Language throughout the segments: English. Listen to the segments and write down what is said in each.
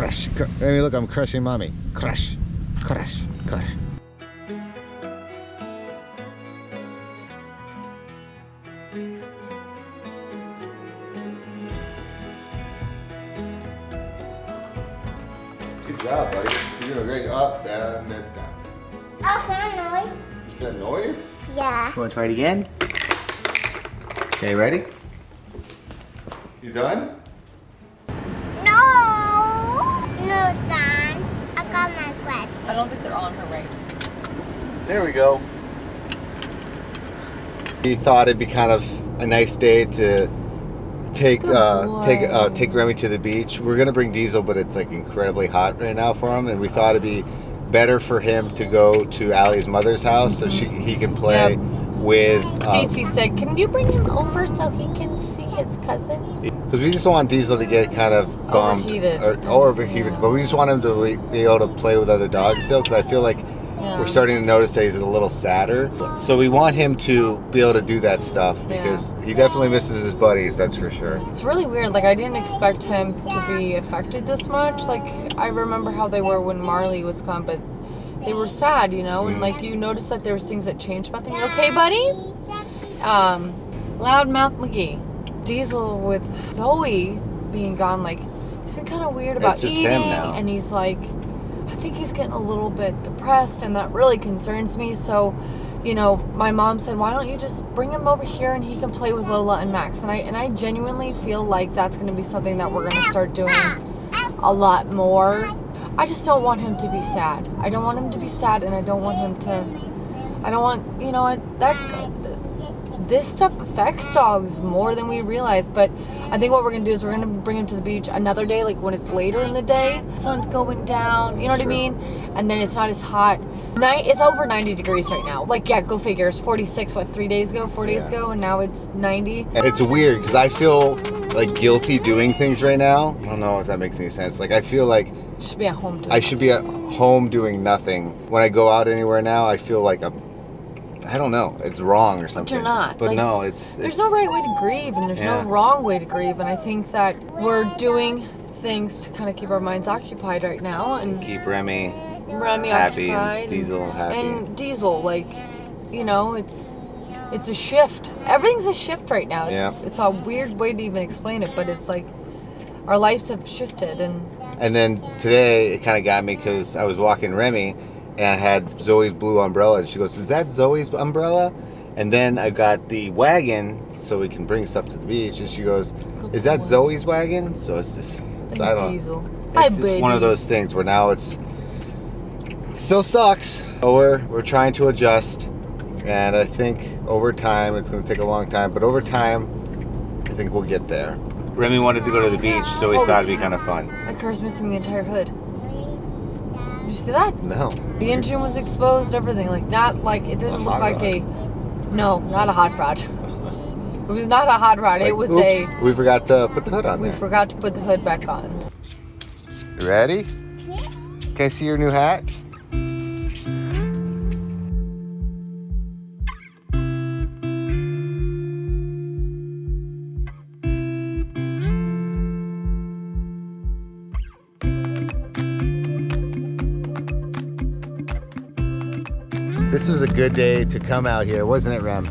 Crush. Remy, look, I'm crushing mommy. Crush. Crush. Crush. Good job, buddy. You're doing a great up, down, this down. Oh, some noise. You said noise? Yeah. You want to try it again? Okay, ready? You done? No, son. I got my glasses. I don't think they're on her right. There we go. We thought it'd be kind of a nice day to take Remy to the beach. We're gonna bring Diesel, but it's like incredibly hot right now for him, and we thought it'd be better for him to go to Allie's mother's house so he can play with. Cece said, "Can you bring him over so he can see his cousins?" Because we just don't want Diesel to get kind of bummed or overheated, but we just want him to be able to play with other dogs still. Because I feel like we're starting to notice that he's a little sadder. So we want him to be able to do that stuff because he definitely misses his buddies, that's for sure. It's really weird. Like, I didn't expect him to be affected this much. Like, I remember how they were when Marley was gone, but they were sad, you know? And, like, you noticed that there was things that changed about them. You okay, buddy? Loudmouth McGee. Diesel with Zoe being gone, like, he's been kind of weird about just eating. him now. And he's like, I think he's getting a little bit depressed, and that really concerns me. So, you know, my mom said, why don't you just bring him over here and he can play with Lola and Max? And I genuinely feel like that's going to be something that we're going to start doing a lot more. I just don't want him to be sad. I don't want him to be sad, and I don't want him to, I don't want, you know, this stuff affects dogs more than we realize. But I think what we're going to do is we're going to bring him to the beach another day, like when it's later in the day. Sun's going down, you know what I mean? And then it's not as hot. It's over 90 degrees right now. Like, yeah, go figure. It's 46, 4 days ago, and now it's 90. It's weird because I feel like guilty doing things right now. I don't know if that makes any sense. Like, I feel like You should be at home doing I should be at home doing nothing. When I go out anywhere now, I feel like I don't know, it's wrong or something. But you're not. But like, no, there's no right way to grieve, and there's no wrong way to grieve. And I think that we're doing things to kind of keep our minds occupied right now and keep Remy happy and Diesel happy. And Diesel, like, you know, it's a shift. Everything's a shift right now. It's a weird way to even explain it, but it's like our lives have shifted. And then today it kind of got me because I was walking Remy and I had Zoe's blue umbrella, and she goes, "Is that Zoe's umbrella?" And then I got the wagon so we can bring stuff to the beach, and she goes, "Is that Zoe's wagon?" So it's just, I don't Diesel. know. It's just one of those things where now it still sucks. But we're trying to adjust, and I think over time, it's going to take a long time, but over time, I think we'll get there. Remy wanted to go to the beach, so we thought it'd be kind of fun. My car's missing the entire hood. Did you see that? No. The engine was exposed, everything. Like, not like, it didn't look like no, not a hot rod. It was not a hot rod. It was we forgot to put the hood on there. We forgot to put the hood back on. You ready? Can I see your new hat? This was a good day to come out here, wasn't it, Rem?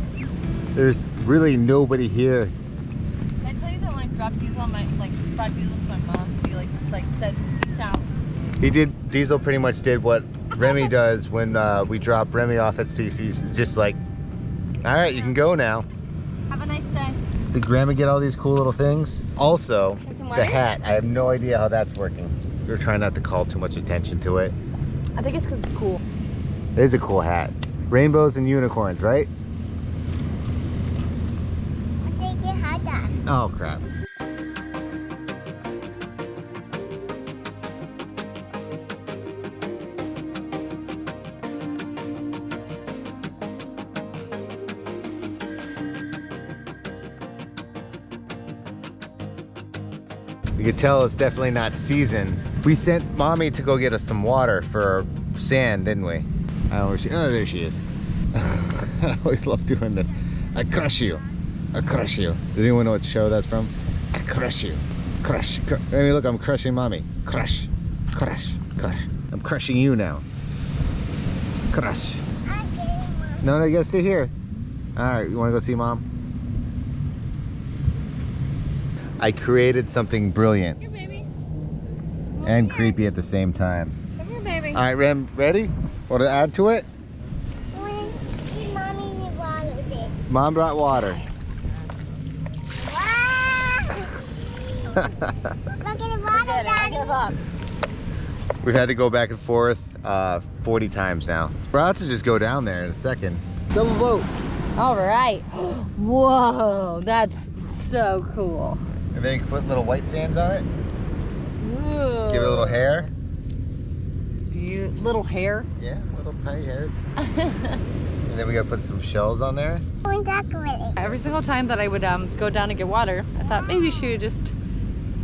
There's really nobody here. Can I tell you that when I dropped Diesel on brought Diesel to my mom's, he just said, "Peace out." Diesel pretty much did what Remy does when we drop Remy off at Cece's. Just like, all right, you can go now. Have a nice day. Did Grandma get all these cool little things? Also, the hat. I have no idea how that's working. We were trying not to call too much attention to it. I think it's because it's cool. It is a cool hat. Rainbows and unicorns, right? I think it had that. Oh, crap. You can tell it's definitely not seasoned. We sent Mommy to go get us some water for sand, didn't we? I don't know where she, oh, there she is. I always love doing this. I crush you. I crush you. Does anyone know what show that's from? I crush you. Crush. Maybe look, I'm crushing Mommy. Crush. Crush. Crush. I'm crushing you now. Crush. No, you gotta stay here. Alright, you wanna go see Mom? I created something brilliant. Here, baby. And creepy at the same time. Come here, baby. Alright, Rem, ready? Want to add to it? Mommy water with it. Mom brought water. Wow! Look at the water, Daddy. We've had to go back and forth 40 times now. We're about to just go down there in a second. Double vote. All right. Whoa, that's so cool. And then you can put little white sands on it. Whoa. Give it a little hair. Little hair. Yeah, little tiny hairs. And then we gotta put some shells on there. Every single time that I would go down to get water, I thought maybe she would just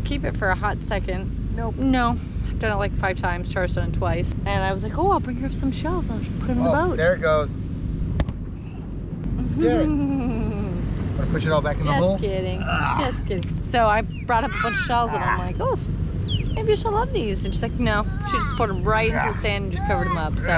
keep it for a hot second. Nope. No. I've done it like 5 times, Char's done it twice. And I was like, oh, I'll bring her some shells. I'll just put them in the boat. There it goes. Get it. Wanna push it all back in the hole? Just kidding. Just kidding. So I brought up a bunch of shells and I'm like, oh, maybe she'll love these. And she's like, no. She just put them right into the sand and just covered them up. So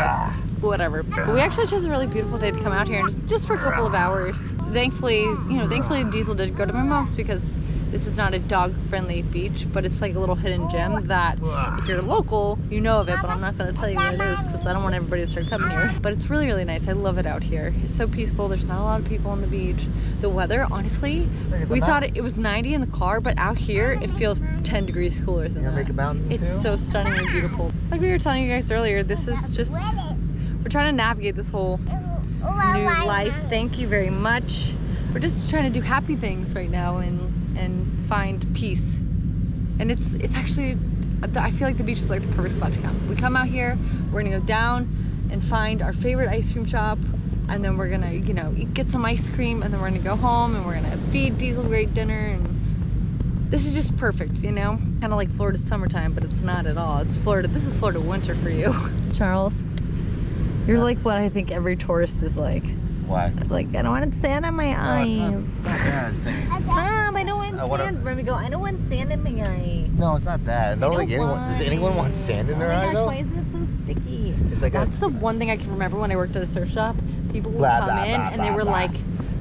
whatever. But we actually chose a really beautiful day to come out here, just for a couple of hours. Thankfully, thankfully Diesel did go to my mom's because this is not a dog-friendly beach, but it's like a little hidden gem that if you're local, you know of it, but I'm not going to tell you what it is because I don't want everybody to start coming here. But it's really, really nice. I love it out here. It's so peaceful. There's not a lot of people on the beach. The weather, honestly, we thought it was 90 in the car, but out here it feels 10 degrees cooler than that. Make a mountain It's too? so stunningly beautiful. Like we were telling you guys earlier, this is just, we're trying to navigate this whole new life. Thank you very much. We're just trying to do happy things right now and find peace. And it's actually, I feel like the beach is like the perfect spot to come. We come out here, we're gonna go down and find our favorite ice cream shop, and then we're gonna, get some ice cream, and then we're gonna go home and we're gonna feed Diesel great dinner. And this is just perfect, Kind of like Florida summertime, but it's not at all. It's Florida, this is Florida winter for you. Charles, you're like what I think every tourist is like. Why? Like, I don't want sand on my eyes. Stop, I don't want sand. Let me go. I don't want sand in my eye. No, it's not that. I don't think anyone. Does anyone want sand in their eye though? Oh my gosh, why is it so sticky? It's like that's the one thing I can remember when I worked at a surf shop. People would come in and they were like,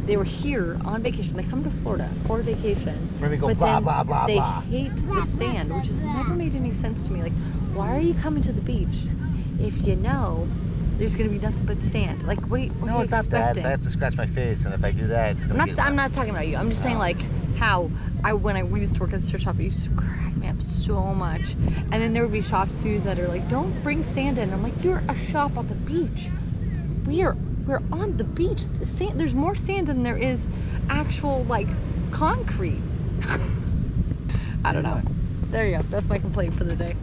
they were here on vacation. They come to Florida for vacation. Let me go but blah, then blah, blah, they blah. hate the sand, which has never made any sense to me. Like, why are you coming to the beach if you know there's gonna be nothing but sand? Like, what are you No, it's not bad. I have to scratch my face, and if I do that, it's gonna I'm not talking about you. I'm just saying, like, how we used to work at the surf shop, it used to crack me up so much. And then there would be shops too that are like, don't bring sand in. I'm like, you're a shop on the beach. We're on the beach. The sand, there's more sand than there is actual like concrete. I don't know. There you go. That's my complaint for the day.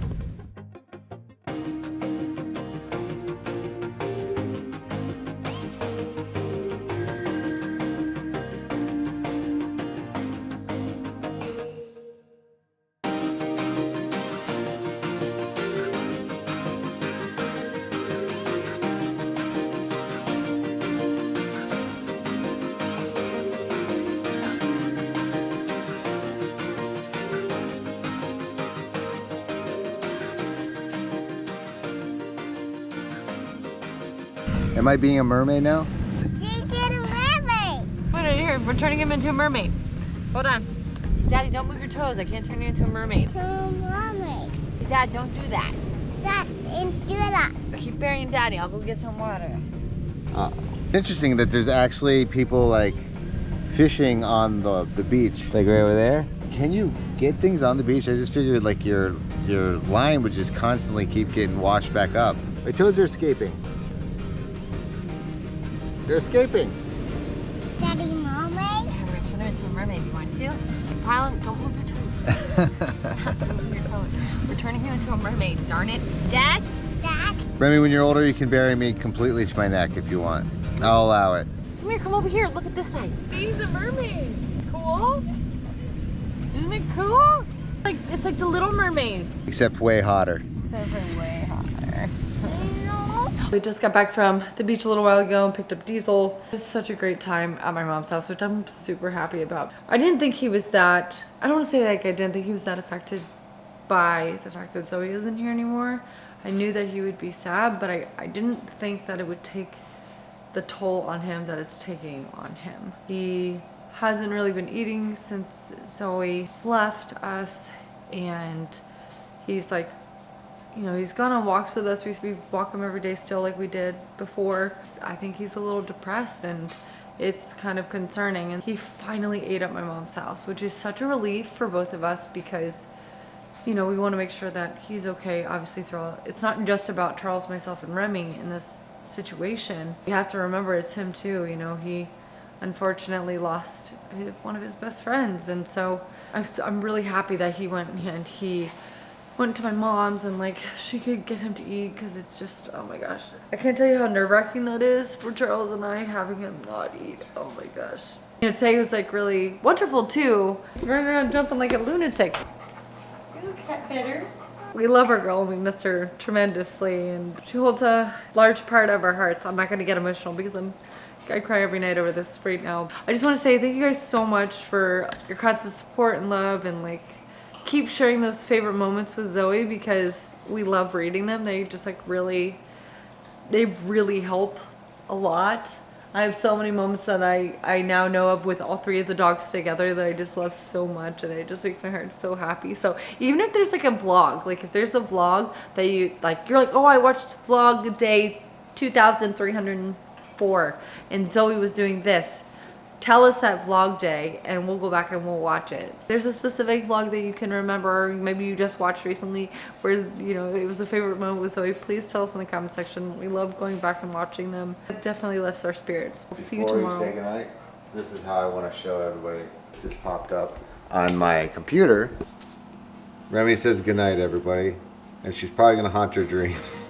Am I being a mermaid now? She did a mermaid. Wait, here, we're turning him into a mermaid. Hold on. Daddy, don't move your toes. I can't turn you into a mermaid. To a mermaid. Dad, don't do that. That and do that. Keep burying Daddy. I'll go get some water. Interesting that there's actually people like fishing on the beach, like right over there. Can you get things on the beach? I just figured like your line would just constantly keep getting washed back up. My toes are escaping. They're escaping. Daddy mermaid. I'm gonna turn him into a mermaid. You want to? Pilot, don't move your toes. Don't move your toes. We're turning him into a mermaid. Darn it. Dad? Dad. Remy, when you're older, you can bury me completely to my neck if you want. I'll allow it. Come here, come over here. Look at this side. He's a mermaid. Cool? Isn't it cool? It's like the Little Mermaid. Except way hotter. Except for way hotter. No. We just got back from the beach a little while ago and picked up Diesel. It's such a great time at my mom's house, which I'm super happy about. I didn't think he was that, I don't want to say like I didn't think he was that affected by the fact that Zoe isn't here anymore. I knew that he would be sad, but I didn't think that it would take the toll on him that it's taking on him. He hasn't really been eating since Zoe left us, and he's like, you know, he's gone on walks with us. We walk him every day still like we did before. I think he's a little depressed, and it's kind of concerning. And he finally ate at my mom's house, which is such a relief for both of us because, you know, we want to make sure that he's okay. Obviously, it's not just about Charles, myself, and Remy in this situation. You have to remember it's him too. You know, he unfortunately lost one of his best friends, and so I'm really happy that he went and he went to my mom's and like she could get him to eat, because it's just, oh my gosh, I can't tell you how nerve-wracking that is for Charles and I, having him not eat. Oh my gosh. You know, today was like really wonderful too. He's running around jumping like a lunatic. You cat better. We love our girl and we miss her tremendously, and she holds a large part of our hearts. I'm not gonna get emotional because I cry every night over this right now. I just want to say thank you guys so much for your constant support and love, and like keep sharing those favorite moments with Zoe because we love reading them. They just like they really help a lot. I have so many moments that I now know of with all three of the dogs together that I just love so much, and it just makes my heart so happy. So even if there's like a vlog, like if there's a vlog that you're like, oh, I watched vlog day 2304 and Zoe was doing this, tell us that vlog day and we'll go back and we'll watch it. There's a specific vlog that you can remember, maybe you just watched recently, where, you know, it was a favorite moment with Zoe. Please tell us in the comment section. We love going back and watching them. It definitely lifts our spirits. We'll see you tomorrow. Before we say goodnight, this is how I want to show everybody. This has popped up on my computer. Remy says goodnight, everybody, and she's probably gonna haunt your dreams.